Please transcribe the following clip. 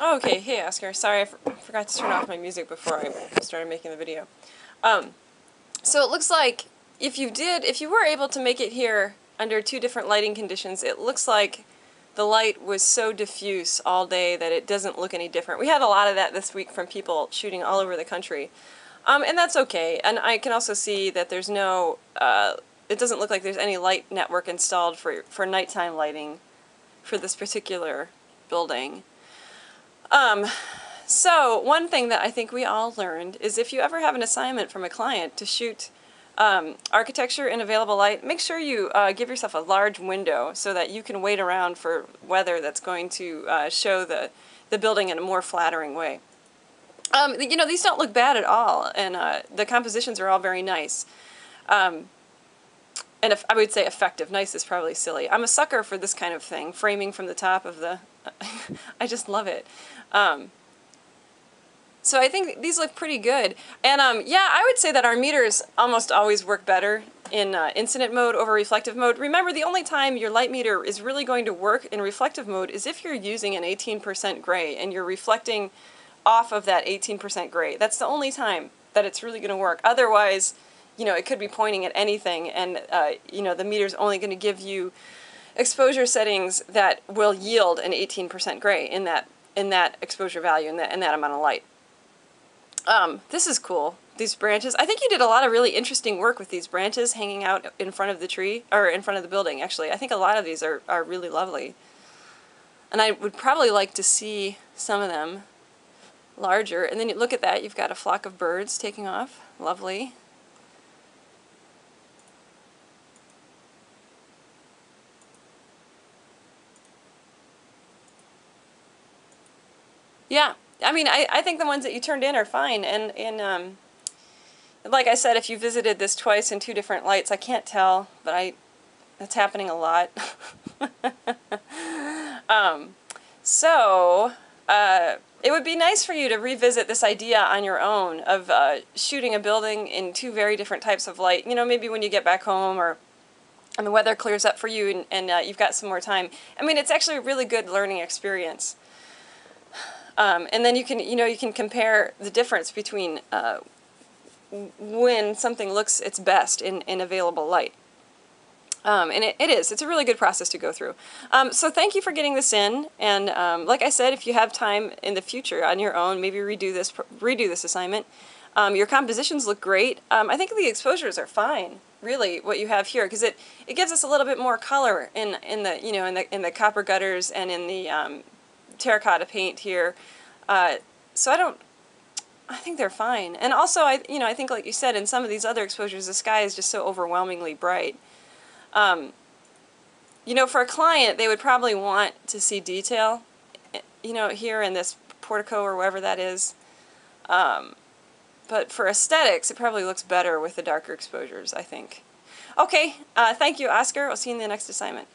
Oh, okay. Hey, Oscar. Sorry, I forgot to turn off my music before I started making the video. So it looks like if you were able to make it here under two different lighting conditions, it looks like the light was so diffuse all day that it doesn't look any different. We had a lot of that this week from people shooting all over the country. And that's okay. And I can also see that there's no, it doesn't look like there's any light network installed for nighttime lighting for this particular building. So one thing that I think we all learned is if you ever have an assignment from a client to shoot architecture in available light, make sure you give yourself a large window so that you can wait around for weather that's going to show the building in a more flattering way. You know, these don't look bad at all, and the compositions are all very nice. And if I would say effective. Nice is probably silly. I'm a sucker for this kind of thing, framing from the top of the... I just love it. So I think these look pretty good. And yeah, I would say that our meters almost always work better in incident mode over reflective mode. Remember, the only time your light meter is really going to work in reflective mode is if you're using an 18% gray and you're reflecting off of that 18% gray. That's the only time that it's really going to work. Otherwise, you know, it could be pointing at anything, and you know, the meter's only going to give you exposure settings that will yield an 18% gray in that exposure value, in that amount of light. This is cool. These branches. I think you did a lot of really interesting work with these branches hanging out in front of the tree, or in front of the building, actually. I think a lot of these are really lovely. And I would probably like to see some of them larger. And then you look at that, you've got a flock of birds taking off. Lovely. Yeah, I mean, I think the ones that you turned in are fine. And like I said, if you visited this twice in two different lights, I can't tell, but that's happening a lot. So it would be nice for you to revisit this idea on your own of shooting a building in two very different types of light. You know, maybe when you get back home, or and the weather clears up for you, and you've got some more time. I mean, it's actually a really good learning experience. And then you can compare the difference between when something looks its best in available light. And it's a really good process to go through. So thank you for getting this in, and like I said, if you have time in the future on your own, maybe redo this assignment. Your compositions look great. I think the exposures are fine, really, what you have here, because it gives us a little bit more color in the copper gutters and in the terracotta paint here. So I think they're fine. And also, I think, like you said, in some of these other exposures, the sky is just so overwhelmingly bright. You know, for a client, they would probably want to see detail, you know, here in this portico or wherever that is. But for aesthetics, it probably looks better with the darker exposures, I think. Okay, thank you, Oscar. I'll see you in the next assignment.